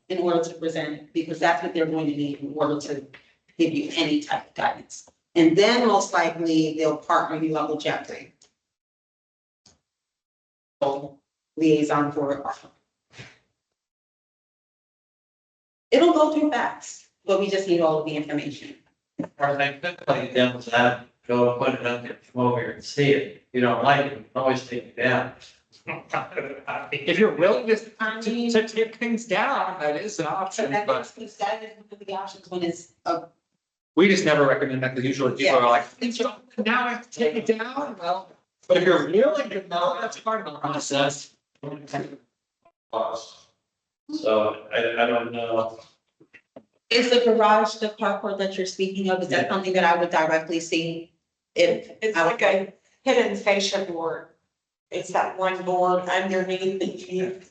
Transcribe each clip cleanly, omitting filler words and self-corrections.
in order to present, because that's what they're going to need in order to give you any type of guidance. And then most likely they'll partner you up with Jeffrey. Liaison for it. It'll go through fast, but we just need all of the information. Or they could play devil's advocate, go and put it up there, come over here and see it. If you don't like it, you can always take it down. If you're willing to take things down, that is an option, That but is one of the options when it's a. we just never recommend that, because usually people are like, Yeah. now I have to take it down, well, but if you're willing to know, that's part of the process. So I don't know. Is the garage, the carport that you're speaking of, is that something that I would directly see? If It's I would like a hidden fascia board. It's that one board underneath the Jeep.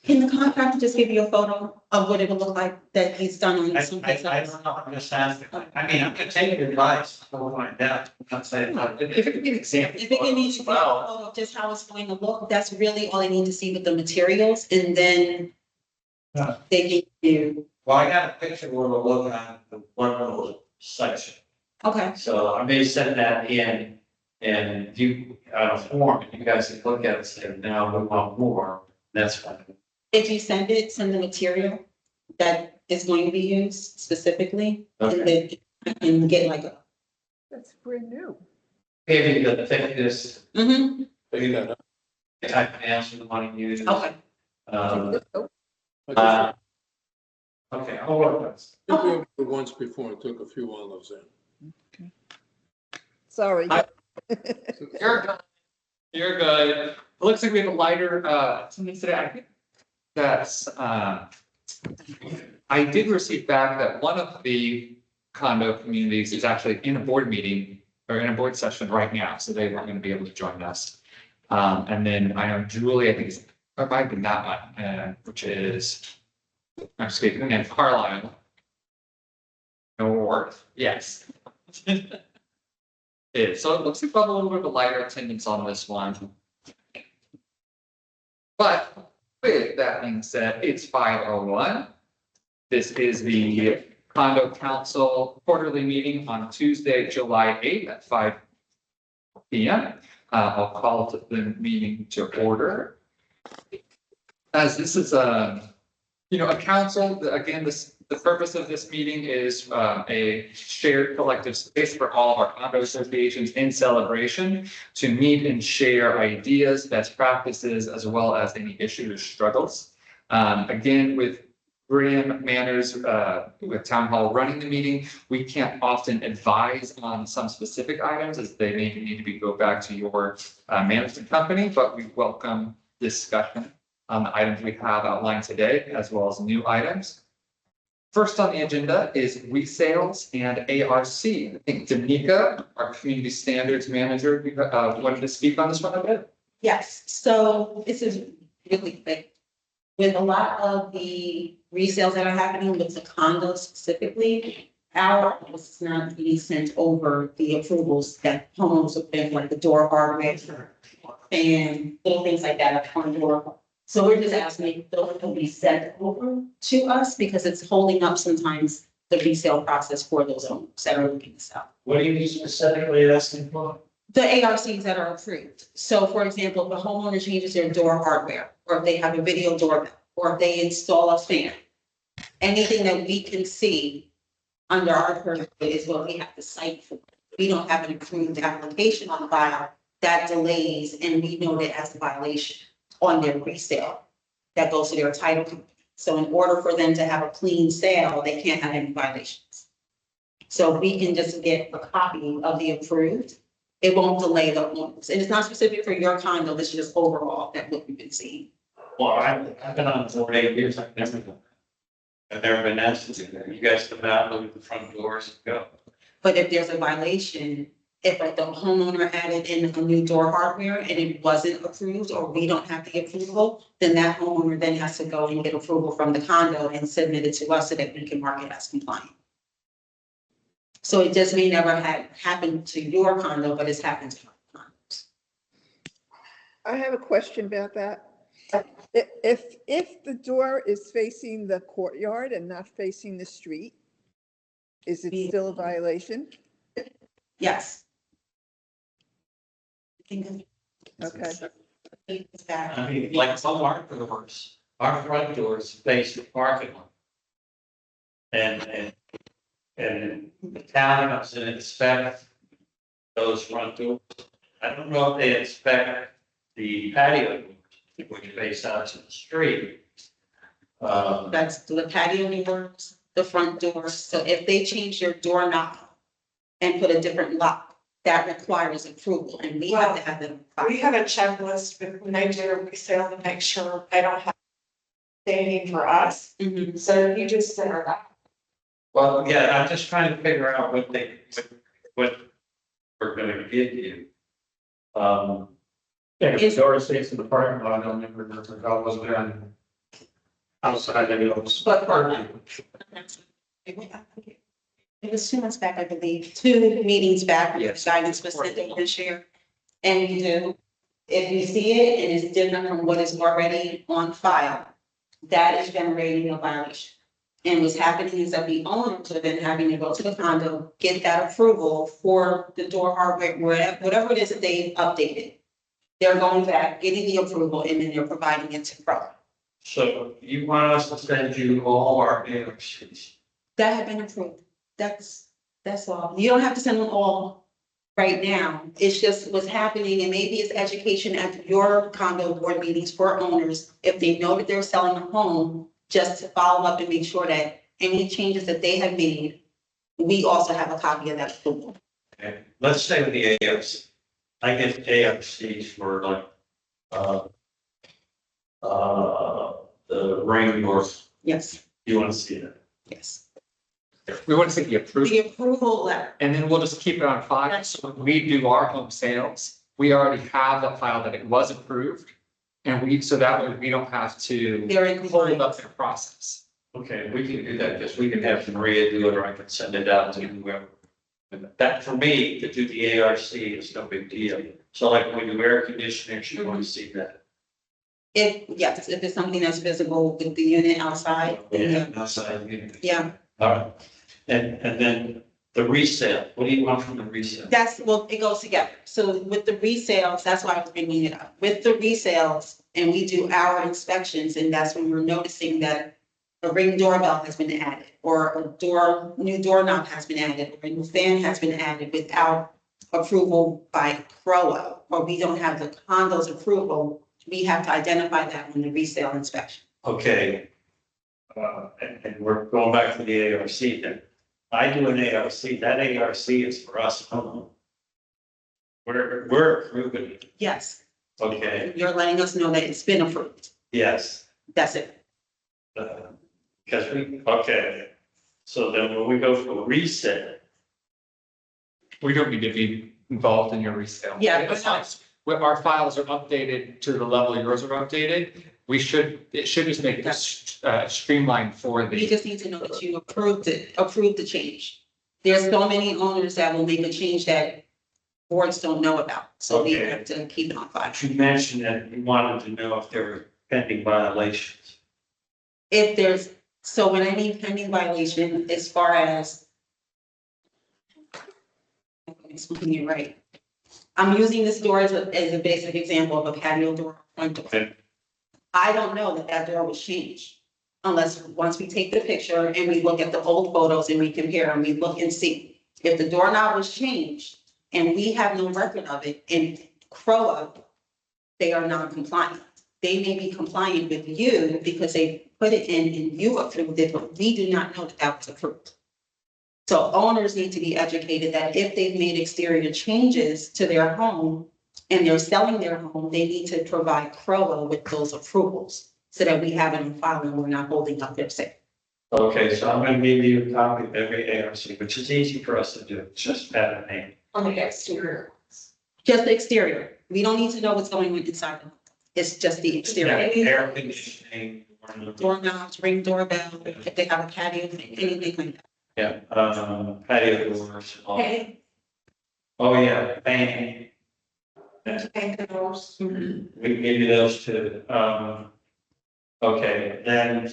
Can the contractor just give you a photo of what it would look like that he's done on I someplace I else? don't know, I'm just asking. I mean, I'm gonna take your advice, I'll find out, I'm not saying. If it could be an example. If it can be a photo of just how it's going to look, that's really all I need to see with the materials, and then Yeah. they give you, Well, I got a picture where we're looking at the one little section, okay, so I may send that in. And you, form, you guys can look at it and say, now we want more, that's fine. if you send the material that is going to be used specifically, and then I can get like a. That's brand new. Maybe the thickness, Mm-hmm. type of answer you want to use. Okay. Okay, I'll work on this. I think we were once before and took a few olives in. Sorry. You're good. You're good. It looks like we have a lighter, something today. I think that's, I did receive back that one of the condo communities is actually in a board meeting or in a board session right now, so they weren't going to be able to join us. And then I know Julie, I think is, or it might have been that one, which is, I'm speaking, and Carlisle. North, yes. Is, so it looks like we'll have a little bit of a lighter attendance on this one. But with that being said, it's 5:01. This is the Condo Council quarterly meeting on Tuesday, July 8th at 5 p.m. I'll call the meeting to order. As this is a council, again, the purpose of this meeting is a shared collective space for all of our condo associations in celebration to meet and share ideas, best practices, as well as any issues or struggles. Again, with Graham Manners, with Town Hall running the meeting, we can't often advise on some specific items as they may need to go back to your management company, but we welcome discussion on the items we have outlined today, as well as new items. First on the agenda is resales and ARC. I think Danica, our community standards manager, wanted to speak on this one a bit. Yes, so this is really quick. With a lot of the resales that are happening with the condos specifically, our office is not being sent over the approvals that homeowners have been, like the door hardware and little things like that, a front door. So we're just asking if those will be sent over to us because it's holding up sometimes the resale process for those owners that are looking to sell. What are you specifically asking for? The ARCs that are approved. So for example, if the homeowner changes their door hardware, or if they have a video doorbell, or if they install a fan, anything that we can see under our purview is what we have to cite for. We don't have an approved application on file that delays and we note it as a violation on their resale. That goes to their title company. So in order for them to have a clean sale, they can't have any violations. So we can just get a copy of the approved. It won't delay the owners. And it's not specific for your condo, this is just overall that what we've been seeing. Well, I've been on for 8 years, I've never done that. I've never been asked to do that. You guys come out, look at the front doors, and go. But if there's a violation, if like the homeowner added in a new door hardware and it wasn't approved, or we don't have the approval, then that homeowner then has to go and get approval from the condo and submit it to us so that we can mark it as compliant. So it just may never have happened to your condo, but it's happened to our condos. I have a question about that. If the door is facing the courtyard and not facing the street, is it still a violation? Yes. I think Okay, it's bad. I mean, like some our front doors face the parking lot. And the town comes in and inspects those front doors. I don't know if they inspect the patio doors, which face out to the street. That's the patio doors, the front doors. So if they change their doorknob and put a different lock, that requires approval and we have to have them. We have a checklist with when I do a resale to make sure I don't have standing for us. Mhm. So you just send her that. Well, yeah, I'm just trying to figure out what we're gonna give you. Yeah, if the door stays in the parking lot, I don't remember if I was there outside any of those. But it was 2 months back, I believe, 2 meetings back, Yes. guidance was sent over this year. And you do, if you see it and it's different from what is already on file, that is generating a violation. And what's happening is that the owners have been having to go to the condo, get that approval for the door hardware, whatever it is that they updated. They're going back, getting the approval, and then they're providing it to Pro. So you want us to send you all our ARCs? That had been approved. That's all. You don't have to send them all right now. It's just what's happening, and maybe it's education at your condo board meetings for owners. If they know that they're selling a home, just to follow up and make sure that any changes that they have made, we also have a copy of that approval. Okay, let's stay with the ARC. I get ARCs for like, the ring doors. Yes, You want to see that? yes. We want to see the approval, The approval letter. and then we'll just keep it on file. So when we do our home sales, we already have the file that it was approved. And so that way we don't have to They're in hold up compliance. their process. Okay, we can do that, because we can have Maria do it, or I can send it out to whoever. That, for me, to do the ARC is no big deal. So like when you air conditioners, you want to see that. Yes, if it's something that's visible with the unit outside, then Outside. yeah. All right, and then the resale, what do you want from the resale? It goes together. So with the resales, that's why I was bringing it up. With the resales, and we do our inspections, and that's when we're noticing that a ring doorbell has been added, or new doorknob has been added, or a new fan has been added without approval by CROA, or we don't have the condo's approval, we have to identify that in the resale inspection. Okay. And we're going back to the ARC then. I do an ARC, that ARC is for us only. We're approving it, Yes, okay, you're letting us know that it's been approved. yes. That's it. Because okay, so then when we go for resale, We don't need to be involved in your resale. Yeah, As but long no. as our files are updated to the level yours are updated, it should just make this streamlined for We the. just need to know that you approved the change. There's so many owners that will make a change that boards don't know about, so we Okay. have to keep it on file. you mentioned that you wanted to know if there were pending violations. So when I mean pending violation, as far as. I'm explaining it right. I'm using this door as a basic example of a patio door, front door. Okay. I don't know that door was changed unless, once we take the picture and we look at the old photos and we compare and we look and see. If the doorknob was changed and we have no record of it in CROA, they are non-compliant. They may be compliant with you because they put it in and you approved it, but we do not know that that was approved. So owners need to be educated that if they've made exterior changes to their home and they're selling their home, they need to provide CROA with those approvals so that we have it on file and we're not holding up their sale. Okay, so I'm gonna give you a copy of every ARC, which is easy for us to do, it's just add a name. On the exterior. Just the exterior. We don't need to know what's going on inside. It's just the Yeah, exterior. air conditioning. Doorknobs, ring doorbell, if they have a patio, anything like that. Yeah, patio doors. Okay, Oh, yeah, fan. Thank those. We can give you those two. Okay, then,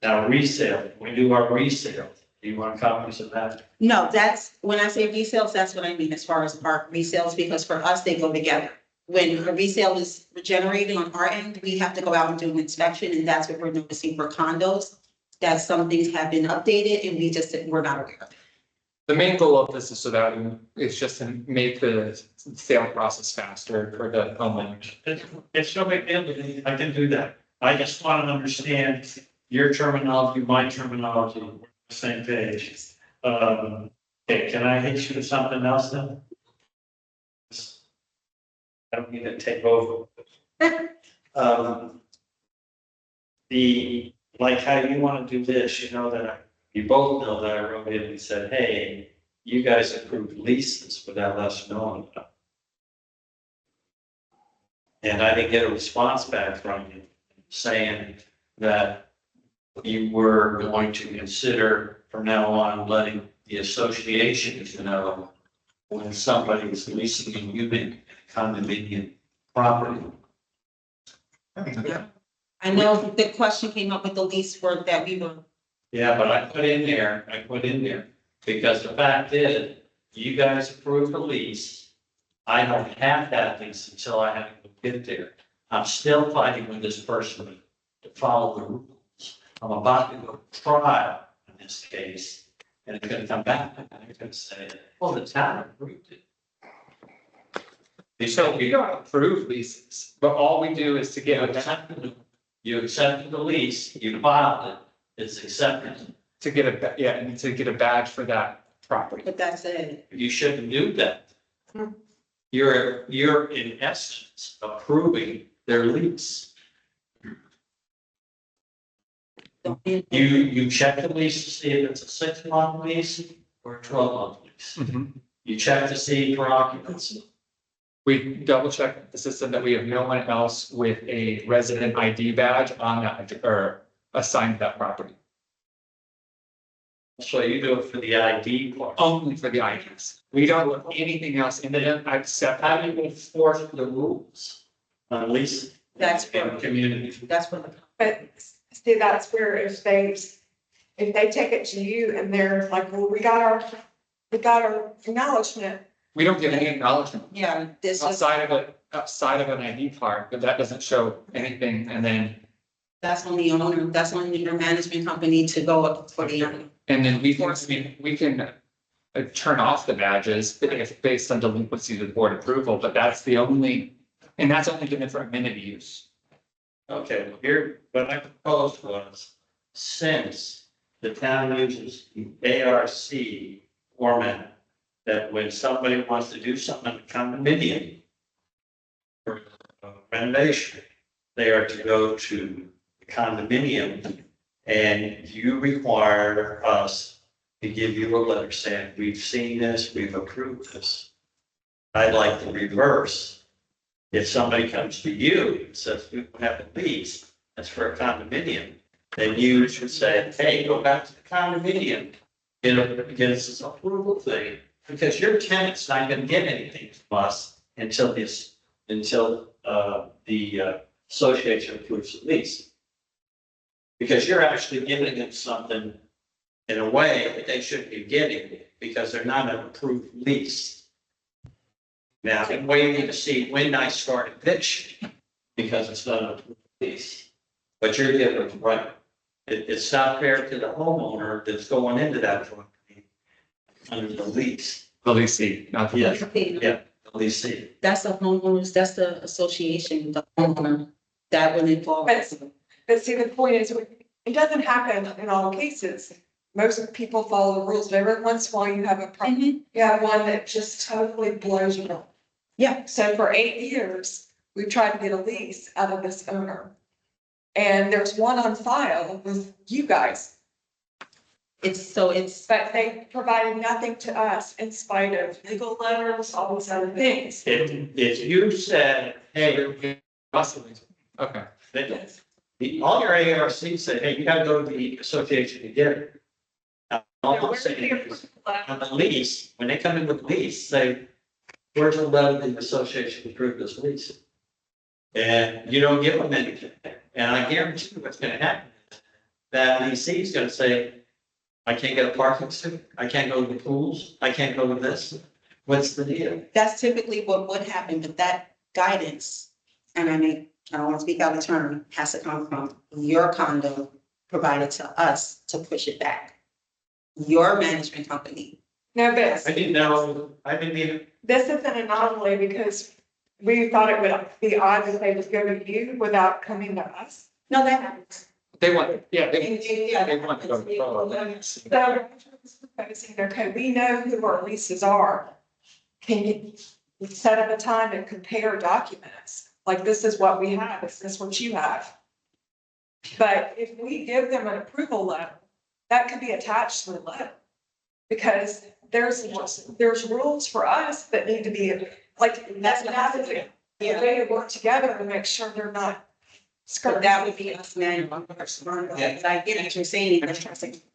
now resale, we do our resale. Do you want copies of that? No, that's, when I say resales, that's what I mean as far as our resales, because for us, they go together. When a resale is generated on our end, we have to go out and do an inspection, and that's what we're noticing for condos. That some things have been updated and we're not aware of it. The main goal of this is so that it's just to make the sale process faster for the homeowners. It's no big deal to me. I can do that. I just want to understand your terminology, my terminology, we're on the same page. Okay, can I hit you with something else then? I don't need to take over. Like how you want to do this, you know that you both know that I wrote in and said, hey, you guys approved leases without us knowing about it. And I didn't get a response back from you saying that you were going to consider from now on letting the associations know when somebody is leasing a unit, condominium property. I know the question came up with the lease work that we were, Yeah, but I put in there, because the fact is, you guys approved the lease. I don't have that lease until I have to get there. I'm still fighting with this person to follow the rules. I'm about to go to trial in this case, and it's gonna come back, and they're gonna say, well, the town approved it. So we don't approve leases, but all we do is to You get, you accepted the lease, you filed it, it's accepted. to get and to get a badge for that property. but that's it. You shouldn't do that. You're in essence approving their lease. You check the lease to see if it's a 6-month lease or a 12-month lease. You check to see for occupancy. We double check the system that we have no one else with a resident ID badge on that or assigned to that property, So you do it for the ID part. only for the IDs. We don't put anything else into them except How do you enforce the rules on leasing That's in the where, community? that's where the. But see, that's where if they take it to you and they're like, well, we got our acknowledgement. we don't give any acknowledgement Yeah, this is, outside of an ID card, but that doesn't show anything. And then that's on the owner, that's on your management company to go up for the owner. And then we can turn off the badges if based on delinquency to the board approval, but that's only given for amenity use. Okay, well, here, what I proposed was, since the town uses the ARC format, that when somebody wants to do something in a condominium or renovation, they are to go to the condominium, and you require us to give you a letter saying, we've seen this, we've approved this. I'd like the reverse. If somebody comes to you and says, we don't have a lease, that's for a condominium, then you should say, hey, go back to the condominium. Get us this approval thing, because your tenant's not gonna get anything from us until the association approves the lease. Because you're actually giving them something in a way that they shouldn't be getting, because they're not an approved lease. Now, I'm waiting to see when I start eviction, because it's not an approved lease. But you're giving them right. It's not fair to the homeowner that's going into that property under the lease. The leasing, not the. Yes, yeah, the leasing. That's the homeowners, that's the association, the homeowner, that would involve. But see, the point is, it doesn't happen in all cases. Most people follow the rules, but every once in a while you have you have one that just totally blows you up. Yeah. So for 8 years, we tried to get a lease out of this owner. And there's one on file with you guys, It's, but they provided nothing to us in spite of legal letters, all these other things. If you said, hey, Okay. all your ARCs say, hey, you gotta go to the association to get it. Now, all I'm saying is, on the lease, when they come in with the lease, say, where's the letter that the association approved this lease? And you don't give them anything. And I guarantee you what's gonna happen. That leasing is gonna say, I can't get a parking suit, I can't go to the pools, I can't go to this. What's the deal? That's typically what would happen, but that guidance, and I don't want to speak out of turn, has to come from your condo provided to us to push it back. Your management company. No, I but didn't know, I didn't even, this is an anomaly because we thought it would be odd if they would go to you without coming to us. No, that happens. They want, yeah, Yeah, they want to go that forward. happens. So I was proposing, okay, we know who our leases are. Can you set up a time and compare documents? Like, this is what we have, this is what you have. But if we give them an approval letter, that could be attached to the letter. Because there's rules for us that need to be, like, that's what happens. Yeah. They work together to make sure they're not. So that would be us manual. But I get what you're saying.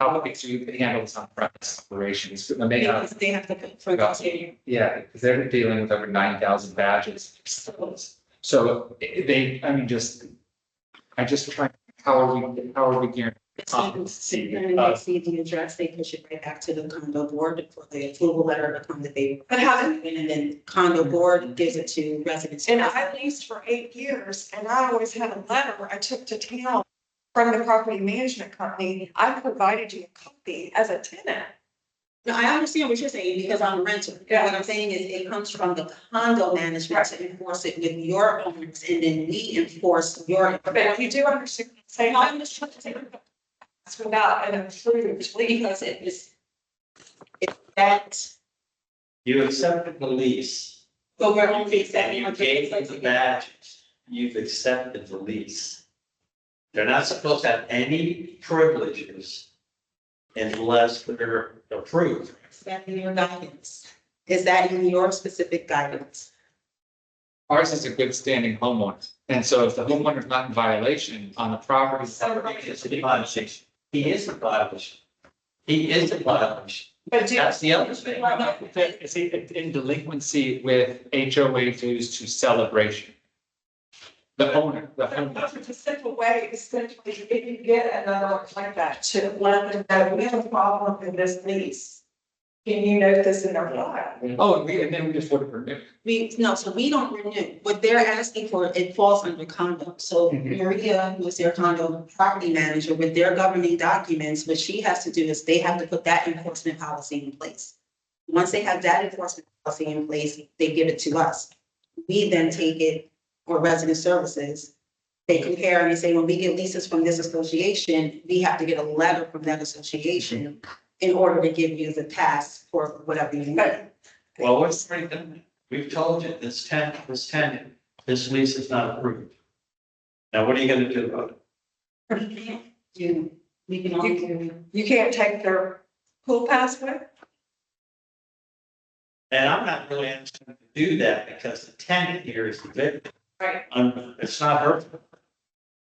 How big do you handle this on premise operations? When they have, Because they have to put for yeah, because they're dealing with over 9,000 badges. So they, I mean, I just try, how are we guaranteeing? And they see the address, they push it right back to the condo board for the approval letter to come that they. But how, And then condo board gives it to residents. and I leased for 8 years, and I always had a letter I took to town from the property management company. I provided you a copy as a tenant. No, I understand what you're saying because I'm a renter. Yeah. What I'm saying is it comes from the condo management to enforce it with your owners and then we enforce your. But you do understand, say, No, I'm just trying to say, it's without an approved lease. because it is, it's that, you accepted the lease, but we're only and setting. you gave them the badges, you've accepted the lease. They're not supposed to have any privileges unless they're approved. Is that in your guidance? Is that in your specific guidance? Ours is a good standing homeowner. And so if the homeowner's not in violation on the property. He is in violation. He is in violation. He is in violation. But do, That's the other thing. Is he in delinquency with HOA dues to celebration? The owner. that's a simple way, essentially, if you get another one like that, to let them know, we have a problem with this lease. Can you note this in their file? Oh, and then we just would have renewed. So we don't renew. What they're asking for, it falls under condo. So Maria, who is their condo property manager, with their governing documents, what she has to do is they have to put that enforcement policy in place. Once they have that enforcement policy in place, they give it to us. We then take it, or resident services, they compare and they say, when we get leases from this association, we have to get a letter from that association in order to give you the pass for whatever you need. Well, what's already done? We've told you this this lease is not approved. Now, what are you gonna do about it? We can only do. You can't take their pool pass with? And I'm not really asking to do that because the tenant here is the victim. Right. It's not her.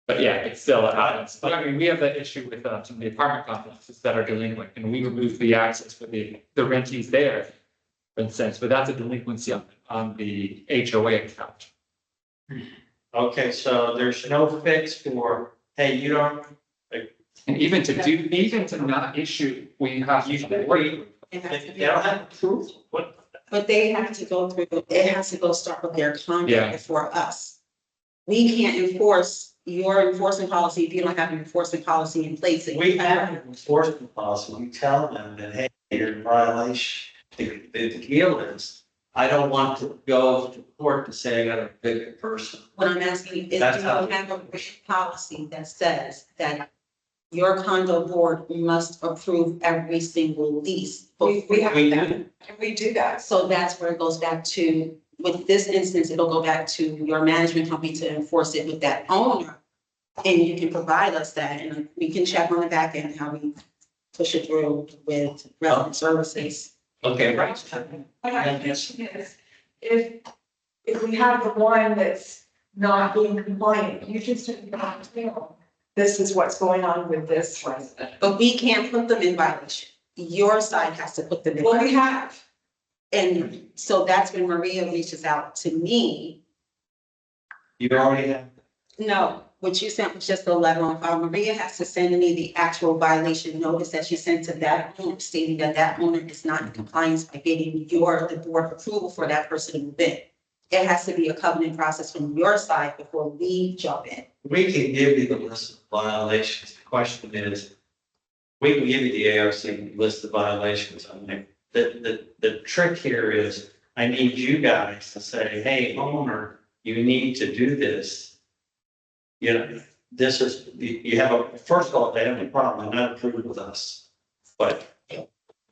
But yeah, it still happens. But I mean, we have that issue with some of the apartment complexes that are delinquent and we remove the access for the rentees there. For instance, but that's a delinquency on the HOA account. Okay, so there's no fix for, hey, you don't, And even to not issue, we have you to. they don't have proof. What? But they have to go through, it has to go start with their Yeah. contract before us. We can't enforce your enforcement policy if you don't have an enforcement policy in place. We have an enforcement policy. We tell them that, hey, you're in violation. The deal is, I don't want to go to court to say I got a big person. What I'm asking is, do you That's how- have a written policy that says that your condo board must approve every single lease? We have We that, do. and we do that. So that's where it goes back to, with this instance, it'll go back to your management company to enforce it with that owner. And you can provide us that, and we can check on the back end how we push it through with resident services. Okay, right. My question is, if we have the one that's not being compliant, you just have to tell them, this is what's going on with this resident. But we can't put them in violation. Your side has to put them in. Well, we have, And so that's when Maria reaches out to me. You already have, No, what you sent was just the letter on file. Maria has to send me the actual violation notice that she sent to that owner, stating that that owner is not in compliance by getting the board approval for that person to move in. It has to be a covenant process from your side before we jump in. we can give you the list of violations. The question is, we can give you the ARC list of violations. I mean, the trick here is, I need you guys to say, hey, owner, you need to do this. You know, this is, you have a, first of all, they have a problem, they're not approved with us. But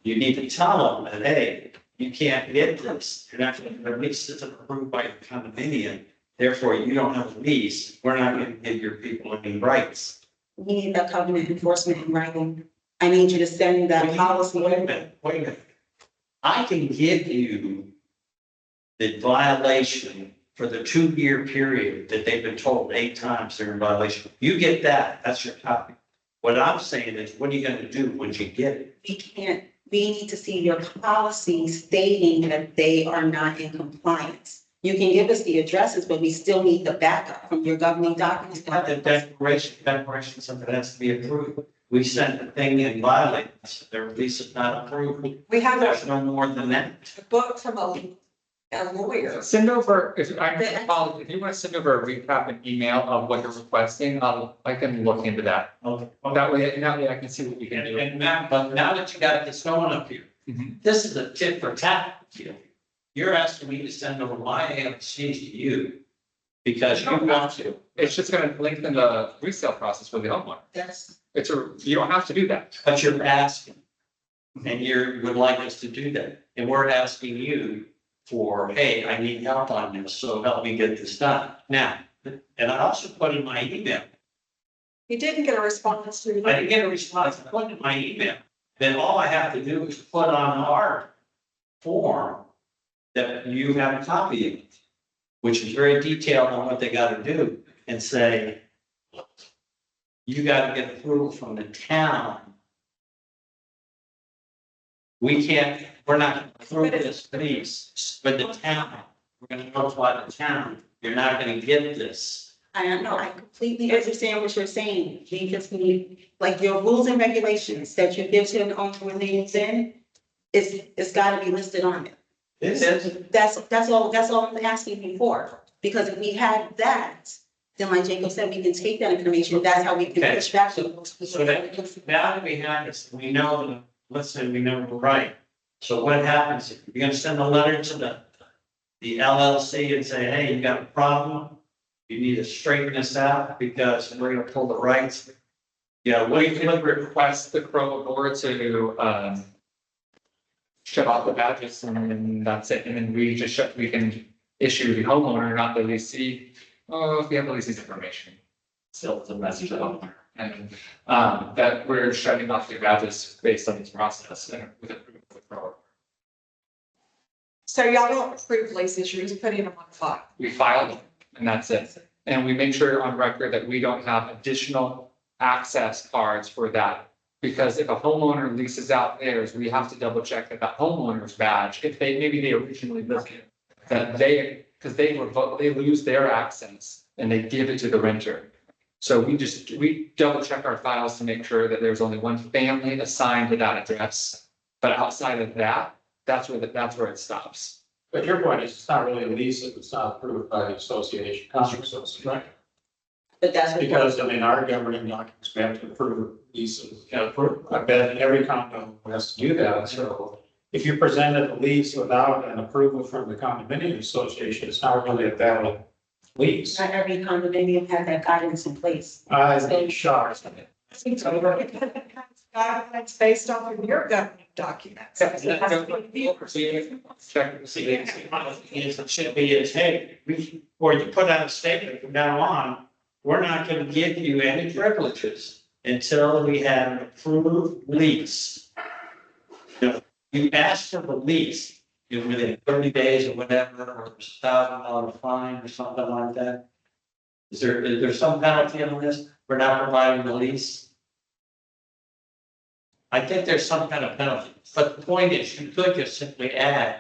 you need to tell them that, hey, you can't get this, you're not, the lease isn't approved by the condominium, therefore you don't have a lease, we're not gonna give your people any rights. We need that covenant enforcement in writing. I need you to send that policy. Wait a minute. I can give you the violation for the 2-year period that they've been told 8 times they're in violation. You get that, that's your copy. What I'm saying is, what are you gonna do when you get it? We need to see your policy stating that they are not in compliance. You can give us the addresses, but we still need the backup from your governing documents. Not the declaration, something has to be approved. We sent the thing in violence, their lease is not approved. We have There's no more than that. a book from a lawyer. Send over, if you want to send over a recap and email of what you're requesting, I can look into that. That way I can see what we can do. And now, but now that you got this going up here, Mhm. this is a tit for tat deal. You're asking me to send over my AMCs to you because you want to. It's just gonna lengthen the resale process for the homeowner. You don't have to do that. But you're asking, and you would like us to do that, and we're asking you for, hey, I need help on this, so help me get this done. Now, and I also put in my email, You didn't get a response to. I didn't get a response, I put in my email, then all I have to do is put on our form that you have a copy of it, which is very detailed on what they gotta do, and say, you gotta get approval from the town. We're not gonna approve this lease, but the town, we're gonna notify the town, you're not gonna get this. I don't know, I completely understand what you're saying. We just need, like, your rules and regulations that you give to an owner when they move in, it's gotta be listed on it. This is, That's all I'm asking you for. Because if we have that, then like Jacob said, we can take that information, that's how we can Okay. push back. so that, now that we have this, we know that, let's say we know we're right. So what happens, if you're gonna send a letter to the LLC and say, hey, you got a problem? You need to straighten this out because we're gonna pull the rights. Yeah, We can request the Crow board to, shut off the badges and that's it. And then we can issue the homeowner, not the leasee. Oh, if we have the leasee's information. Still, it's a message to the homeowner. And, that we're shutting off the badges based on this process and with approval of the Crow. So y'all don't approve leases, you're just putting them on file. We filed them and that's it. And we make sure on record that we don't have additional access cards for that. Because if a homeowner leases out theirs, we have to double check that that homeowner's badge, if maybe they originally listed, that because they lose their access and they give it to the renter. So we double check our files to make sure that there's only one family assigned to that address. But outside of that, that's where it stops. But your point is, it's not really a lease if it's not approved by the association, condo association, right? But that's what. Because, I mean, our governing documents, we have to approve leases, I bet every condo has to do that, so. If you presented a lease without an approval from the condominium association, it's not really a valid lease. Not every condominium has that guidance in place. I'm shocked. Guidelines based off of your governing documents. Check to see. It should be is, hey, or you put out a statement from now on, we're not gonna give you any privileges until we have an approved lease. You ask for the lease, within 30 days or whatever, or there's $1,000 fine or something like that. Is there some penalty on this? We're not providing the lease? I think there's some kind of penalty, but the point is, you could just simply add,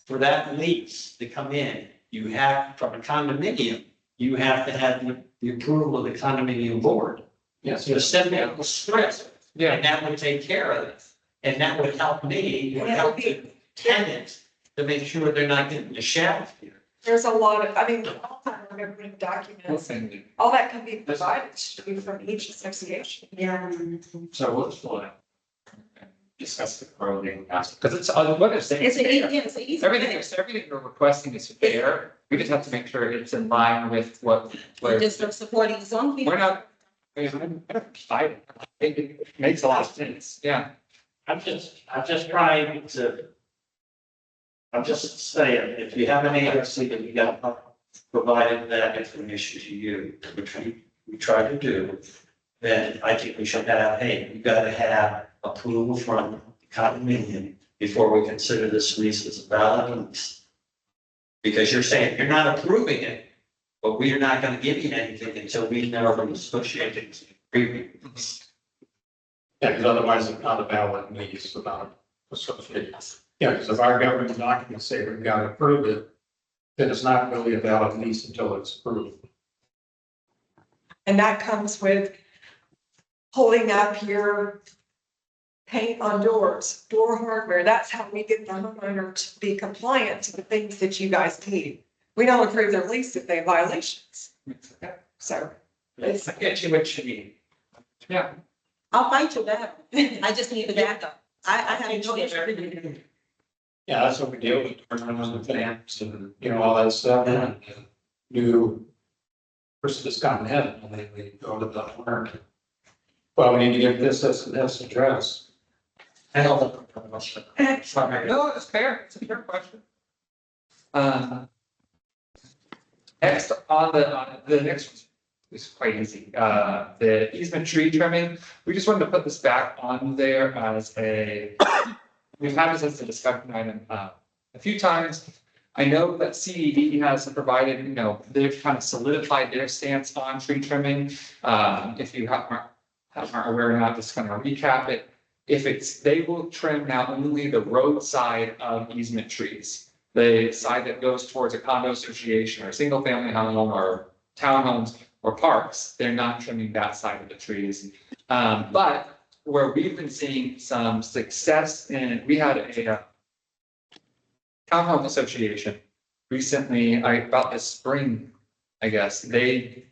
for that lease to come in, you have, from a condominium, you have to have the approval of the condominium board. Yes, So send out the script, Yeah, and that would take care of it. And that would help me, would And it help would the tenants to make sure they're not getting the shaft here. There's a lot of, I mean, all that remembering documents, all that can be provided to you from each association. Yeah. so what's the, discuss the early, because it's, what I'm saying. It's it's an easy. Everything we're requesting is fair, we just have to make sure it's in line with what, We're where, just supporting some people. we're not. I'm not fighting, it makes a lot of sense, yeah. I'm just trying to. I'm just saying, if you have an agency that you got provided that information to you, which we try to do, then I think we should have, hey, you gotta have approval from the condominium before we consider this lease as a valid lease. Because you're saying you're not approving it, but we are not gonna give you anything until we know from the association agreement. yeah, because otherwise it's not a valid lease without associated. Yeah, because if our government documents say we've got to approve it, then it's not really a valid lease until it's approved. And that comes with holding up your paint on doors, door hardware. That's how we get the homeowner to be compliant to the things that you guys need. We don't approve their lease if they have violations. So it's, I get you what you mean. Yeah. I'll fight your battle. I just need the backup. I have no issue. Yeah, that's what we deal with, turnarounds and fans and, all that stuff. And new person that's gotten ahead, and they go to the work. Well, we need to get this addressed. No, it's fair, it's a fair question. Next on the next one is quite easy, the easement tree trimming, we just wanted to put this back on there as we've had this as a discussion item, a few times. I know that CED has provided, they've kind of solidified their stance on tree trimming. If you aren't aware or not, just kind of recap it. They will trim now only the roadside of easement trees. The side that goes towards a condo association or single family home or townhomes or parks, they're not trimming that side of the trees. But where we've been seeing some success we had a townhome association recently, about this spring, I guess, they,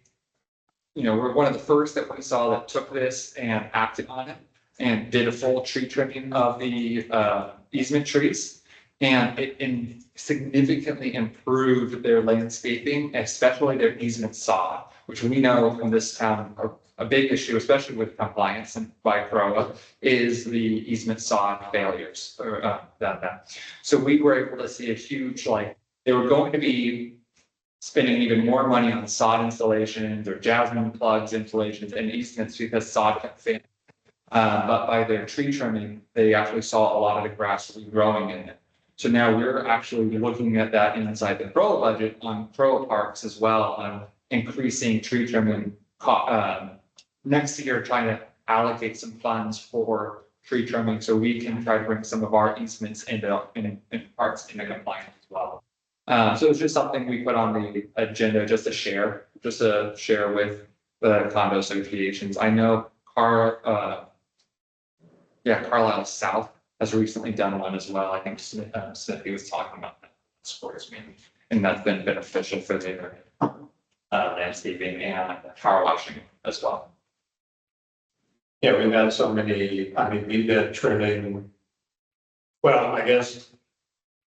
were one of the first that we saw that took this and acted on it and did a full tree trimming of the easement trees. And it significantly improved their landscaping, especially their easement sod, which we know from this town, a big issue, especially with compliance and by CROA, is the easement sod failures or that. So we were able to see a huge, they were going to be spending even more money on sod installations or jasmine plugs installations and easements because sod kept failing. But by their tree trimming, they actually saw a lot of the grass regrowing in it. So now we're actually looking at that inside the CROA budget on CROA parks as well, on increasing tree trimming. Next year, trying to allocate some funds for tree trimming so we can try to bring some of our easements into parks into compliance as well. So it's just something we put on the agenda just to share with the condo associations. I know Carlisle South has recently done one as well. I think Smithy was talking about that sports meeting, and that's been beneficial for their landscaping and power washing as well. Yeah, we've had so many, we've been trimming, well, I guess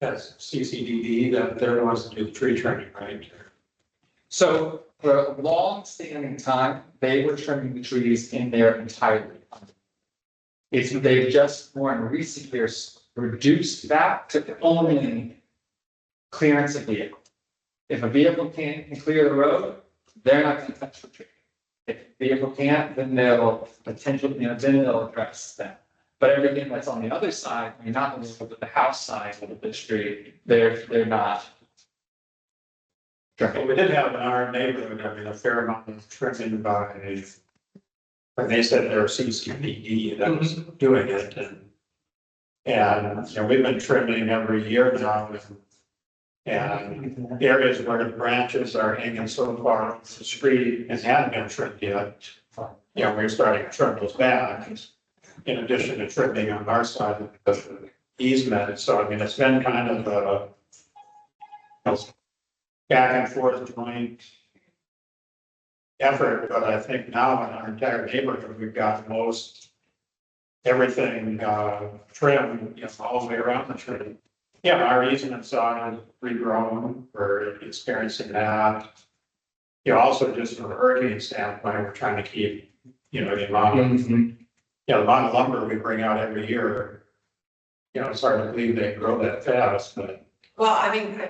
that's CCDD, that they're the ones that do the tree trimming, right? So for a long standing time, they were trimming the trees in their entirety. They've just more in recent years reduced that to only clearance of vehicle. If a vehicle can clear the road, they're not going to touch the tree. If the vehicle can't, then they'll potentially, then they'll address that. But everything that's on the other side, not the road, but the house side of the street, they're not. Well, we did have in our neighborhood, a fair amount of trimming by, when they said they're CCDD that was doing it, and we've been trimming every year now, And areas where the branches are hanging so far off the street and haven't been trimmed yet, we're starting to trim those back. In addition to trimming on our side of the easement, so I mean, it's been kind of back and forth joint effort, but I think now in our entire neighborhood, we've got most everything trimmed, all the way around the tree. Yeah, our easements are regrown, we're experiencing that. Also just from a hurricane standpoint, we're trying to keep, the amount of, the amount of lumber we bring out every year. It's hard to believe they grow that fast, but. Well, I mean,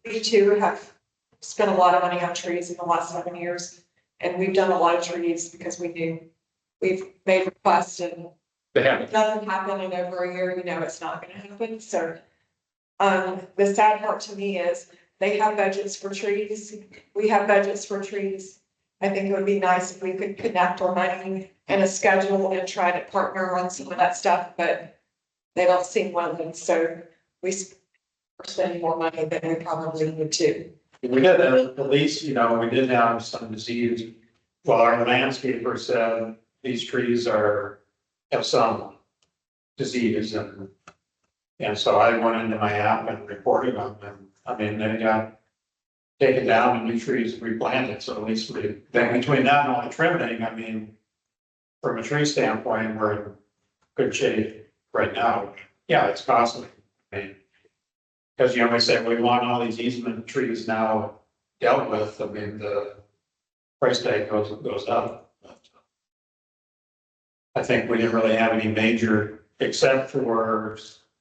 we too have spent a lot of money on trees in the last 7 years. And we've done a lot of trees because we've made requests and They have, if nothing happened in over a year, it's not gonna happen, so. The sad part to me is they have budgets for trees, we have budgets for trees. I think it would be nice if we could connect our money in a schedule and try to partner on some of that stuff, but they don't seem willing, so we're spending more money than we probably need to. We did, at least, we did have some disease. Well, our landscaper said these trees have some disease and so I went into my app and reported on them. I mean, they got taken down and new trees replanted, so at least then between that and all the trimming, I mean, from a tree standpoint, we're in good shape right now. Yeah, it's costly. I mean, because we say we want all these easement trees now dealt with, I mean, the price tag goes up. I think we didn't really have any major, except for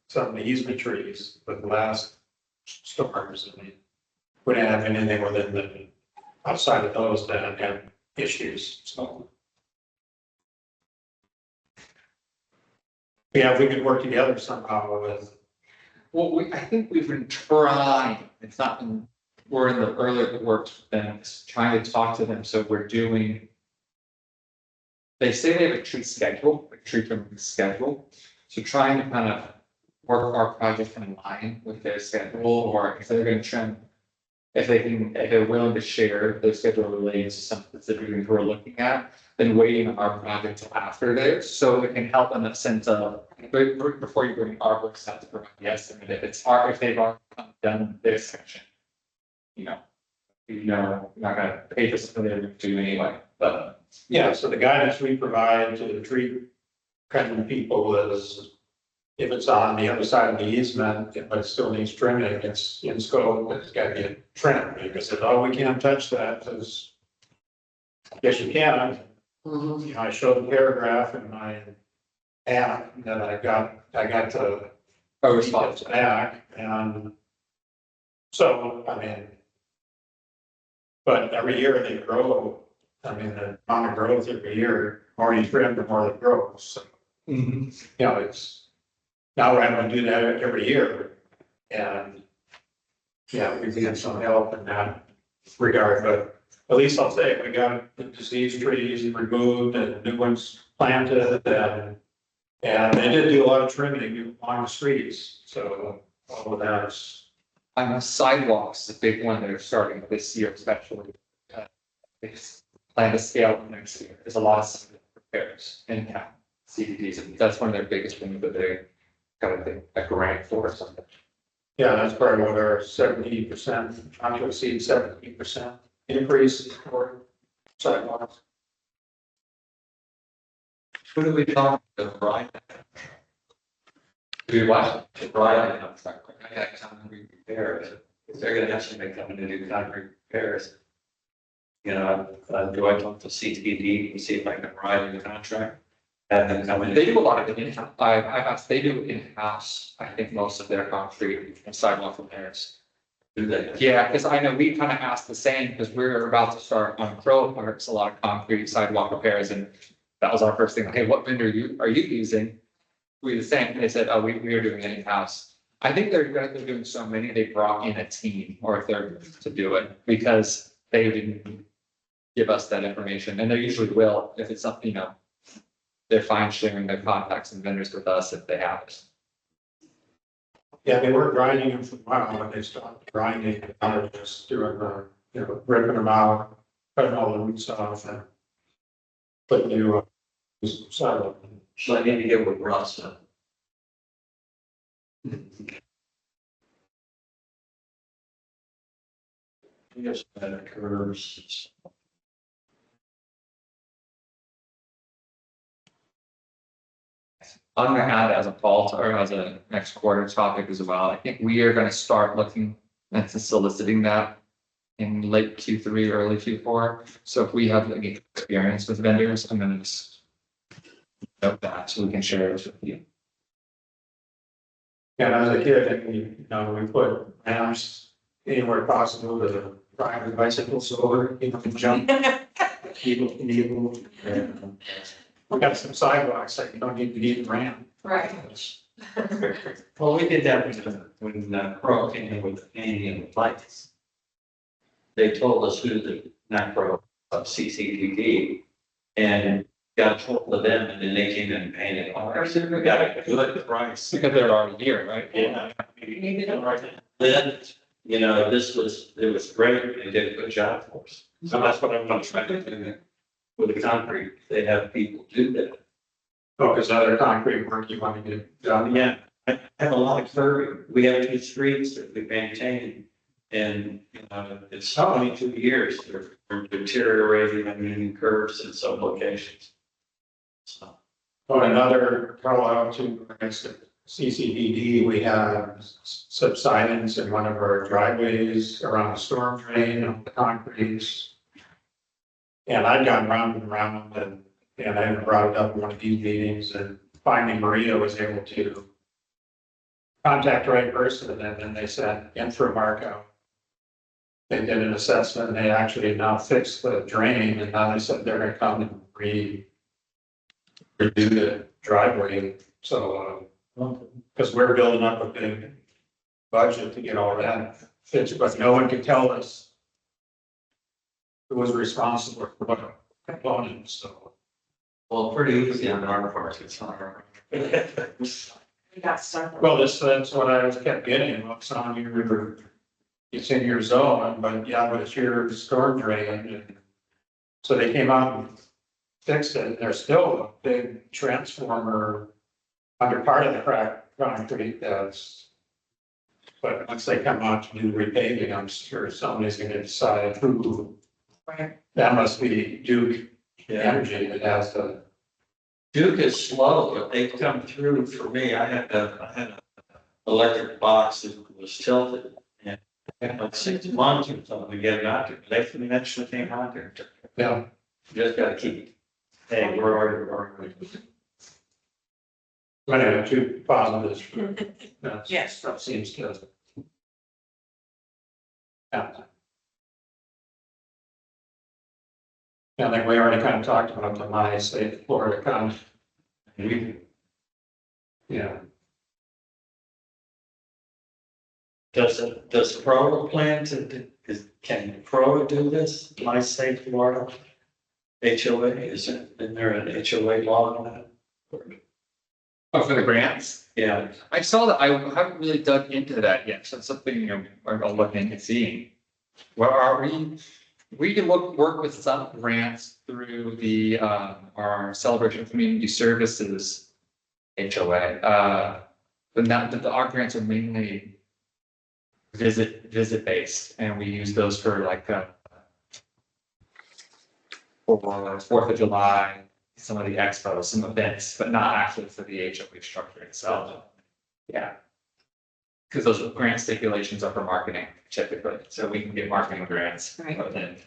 some of the easement trees with the last storms. I mean, we didn't have anything within the, outside of those that had issues, so. Yeah, if we could work together somehow with. well, I think we've been trying, it's not been, we're in the early works, and trying to talk to them, so we're doing. They say they have a tree schedule, a tree trimming schedule, so trying to kind of work our project in line with their schedule, or if they're gonna trim. If they're willing to share their schedule related to some specific things we're looking at, then waiting on our project till after theirs, so it can help in the sense of. Before you bring artworks out to provide the estimate, if they've already done their section. You're not gonna pay for something they're gonna do anyway, but. Yeah, so the guidance we provide to the tree cutting people is if it's on the other side of the easement, but it still needs trimming, it's in scope, it's gotta get trimmed, because if, oh, we can't touch that, because yes, you can. I showed a paragraph in my app that I got to A response. back, and so, I mean, but every year they grow. I mean, the amount of growth every year, more you trim, the more it grows. So, it's, now we're having to do that every year. And yeah, we've had some help in that regard, but at least I'll say we got the diseased trees removed and new ones planted and they did do a lot of trimming along the streets. So all of that's. I know sidewalks is a big one they're starting this year, especially. They plan to scale up next year. There's a lot of repairs in town, CDDs, and that's one of their biggest things that they got a grant for or something. Yeah, that's part of what our 17%, not to exceed 17% increase for sidewalks. Who do we talk to, Brian? Do we watch the Brian contract? I got concrete repairs. If they're gonna have somebody come in and do concrete repairs. Do I talk to CTD and see if I can write in the contract? Have them come in. They do a lot of it in-house. I've asked, they do in-house, I think most of their concrete and sidewalk repairs. Do they? Yeah, because I know we kind of asked the same, because we're about to start on Crow Parks, a lot of concrete sidewalk repairs, and that was our first thing, hey, what vendor are you using? We the same, they said, oh, we are doing it in-house. I think they're doing so many, they brought in a team, or if they're to do it, because they didn't give us that information, and they usually will, if it's something, they're fine sharing their contacts and vendors with us if they have it. Yeah, they were grinding them for a while, but they stopped grinding, and now they're just doing the, ripping them out, cutting all the roots off and putting new, sidewalk. So I need to get with Russ. Yes, better curves. I'm gonna add as a fall or as a next quarter topic as well. I think we are gonna start looking into soliciting that in late Q3, early Q4. So if we have any experience with vendors, I'm gonna just note that so we can share it with you. And as a kid, we put ramps anywhere possible to drive the bicycles over, can jump. People can even, we got some sidewalks that you don't need to need a ramp. Right. Well, we did that when Crow came in with the painting of lights. They told us who the, not Crow, CCTV, and got hold of them, and then they came in and painted ours. We got a good price. Because they're already here, right? Yeah. Then, it was great, they did a good job for us. So that's what I'm gonna try to do with the concrete, they have people do that. Oh, because other concrete work you want to get done. Yeah, I have a lot of curving, we have 2 streets that we maintain, and, it's 22 years, they're deteriorating, curves in some locations. So, Oh, another call out to, I guess, CCDD, we have subsidence in one of our driveways around the storm drain on the concrete. And I've gone round and round and I brought it up in one of these meetings, and finally Maria was able to contact the right person, and then they sent in for a mark out. They did an assessment, and they actually now fixed the drain, and now they said they're gonna come and redo the driveway, so, because we're building up a big budget to get all that fixed, but no one could tell us who was responsible for what components, so. well, pretty easy on our part, it's not our. We got stuck. Well, that's what I was kept getting, well, it's on your, it's in your zone, but yeah, but it's your storm drain, and so they came out and fixed it, and there's still a big transformer under part of the crack concrete that's, but once they come out to do repaving, I'm sure somebody's gonna decide who, Right. that must be Duke Yeah, Energy that has to. Duke is slow, but they come through for me, I had a electric box that was tilted, and it had like 6 months or something to get it out there, they actually came out there. Yeah. Just gotta keep, hey, we're already. But anyway, 2 positives. That's- Yes. Stuff seems to. Yeah. I think we already kind of talked about the My Safe Florida kind of, yeah. Does Pro plan can Pro do this, My Safe Florida? HOA, isn't there an HOA law on that? Oh, for the grants? Yeah, I saw that. I haven't really dug into that yet. So it's something, I'll look into seeing. Well, we can work with some grants through the, our Celebration of Community Services HOA. But our grants are mainly visit based, and we use those for like, for 4th of July, some of the expos, some events, but not actually for the HOA structure itself. Yeah. Because those grant stipulations are for marketing typically, so we can get marketing grants. Right. But then.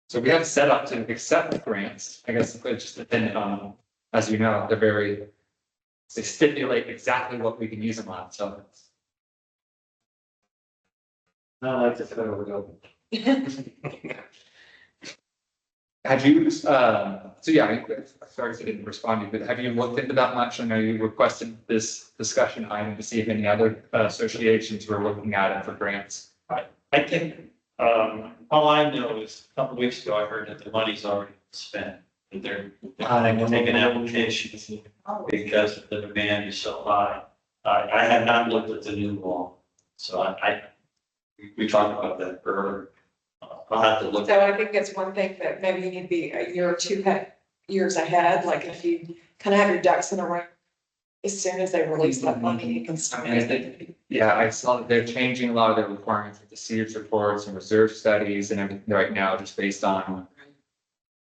So we have set up to accept grants, I guess it's just dependent on, as you know, they stipulate exactly what we can use them on, so. I like the federal government. Have you, so yeah, sorry if I didn't respond to you, but have you looked into that much? I know you requested this discussion item to see if any other associations were looking at it for grants. I think, all I know is a couple of weeks ago, I heard that the money's already spent. They're taking applications because the demand is so high. I have not looked at the new law, so we talked about that earlier. I'll have to look. So I think it's one thing that maybe you need to be a year or two years ahead, like if you kind of have your ducks in a row. As soon as they release that money, you can I start. mean, I think, yeah, I saw that they're changing a lot of their requirements with the Sears reports and reserve studies and everything right now, just based on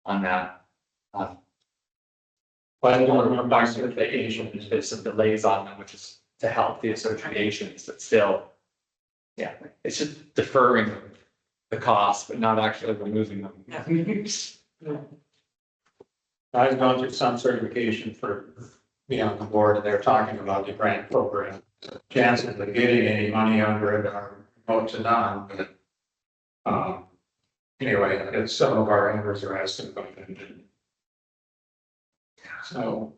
that. But I don't remember Our certification is some delays on them, which is to help the associations, but still. Yeah, it's just deferring the cost, but not actually removing them. I've gone through some certification for being on the board, and they're talking about the grant program. Chances of getting any money under it are remote to none, but anyway, it's some of our members are asking about it. So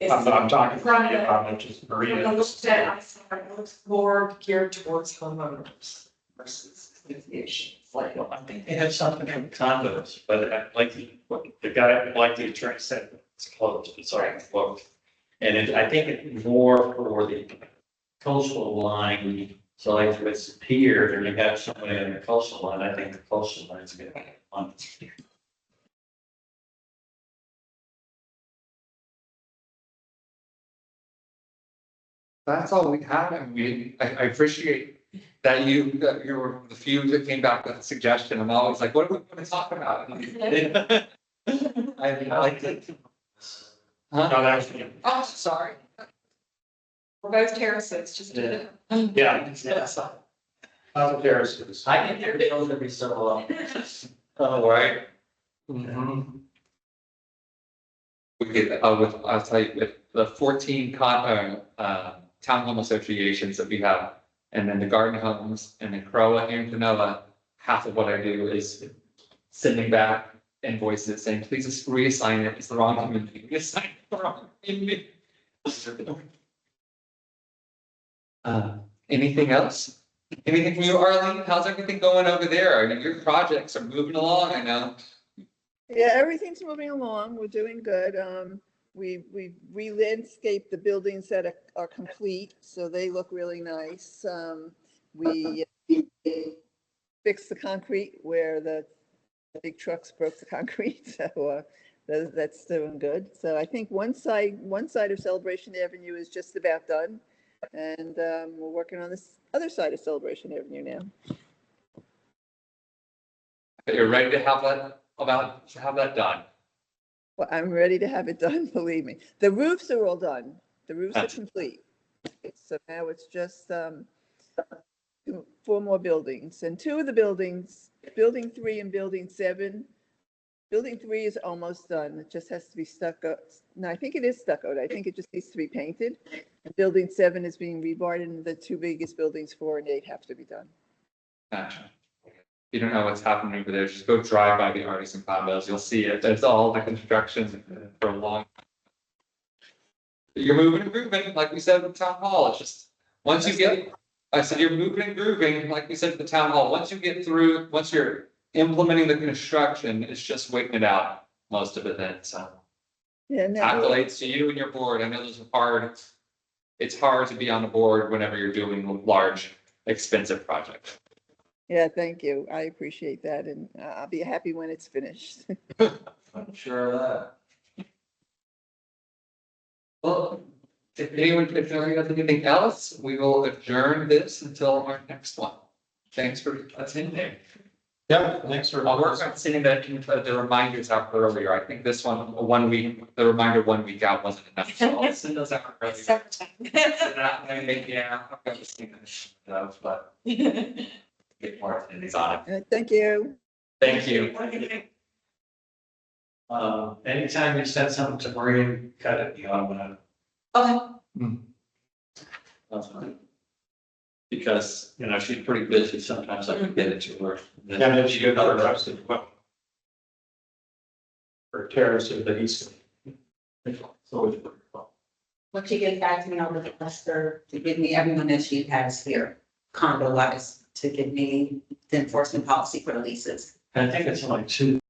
I'm talking about it, just Maria. I looked at, I saw it looks more geared towards homeowners versus associations, like. I think they have something from condos, but like the guy, like the attorney said, it's closed, it's already closed. And I think it's more for the coastal line, so like if it's a pier and you have somebody on the coastal line, I think the coastal line's gonna be on. That's all we had, and I appreciate that you were the few that came back with a suggestion. I'm always like, what are we going to talk about? I like it. Huh? No, actually, Oh, sorry. We're both terraces, just. yeah. Other terraces. I can hear Dale's every so often. Oh, right. We could, I'll tell you, with the 14 townhome associations that we have, and then the garden homes and the Croa and Canoa, half of what I do is sending back invoices saying, please just reassign it, it's the wrong community, reassign it the wrong community. Anything else? Anything from you, Arlene? How's everything going over there? I mean, your projects are moving along, I know. Yeah, everything's moving along. We're doing good. We re-landscaped the buildings that are complete, so they look really nice. We fixed the concrete where the big trucks broke the concrete, so that's doing good. So I think one side of Celebration Avenue is just about done, and we're working on this other side of Celebration Avenue now. You're ready to have that done. Well, I'm ready to have it done, believe me. The roofs are all done. The roofs are complete. So now it's just 4 more buildings, and 2 of the buildings, building 3 and building 7. Building 3 is almost done. It just has to be stucco. No, I think it is stuccoed. I think it just needs to be painted. And building 7 is being rebarred, and the 2 biggest buildings, 4 and 8, have to be done. Gotcha. You don't know what's happening over there, just go drive by the artisan condos, you'll see it, there's all the construction for a long. You're moving and grooving, like we said at the town hall, it's just, once you get, I said, you're moving and grooving, like we said at the town hall, once you get through, once you're implementing the construction, it's just waiting it out, most of it then, so. Yeah, now, Accolades to you and your board, I know those are hard, it's hard to be on the board whenever you're doing large, expensive projects. yeah, thank you. I appreciate that, and I'll be happy when it's finished. I'm sure of that. Well, if there is anything else, we will adjourn this until our next one. Thanks for attending. Yeah, thanks for. I'll work on sending the reminders out earlier. I think this one week, the reminder 1 week out wasn't enough. So I'll send those out earlier. So that way, yeah, I've got to see those, but get more attendees on it. Thank you. Thank you. Anytime you send something to Maria, cut it, Okay. because, she's pretty busy, sometimes I can get it to her. Yeah, then she got other reps as well. For terrace of the east. So Once she gets back to me, I'll request her to give me everyone that she has here, condo wise, to give me the enforcement policy for the leases. I think it's only 2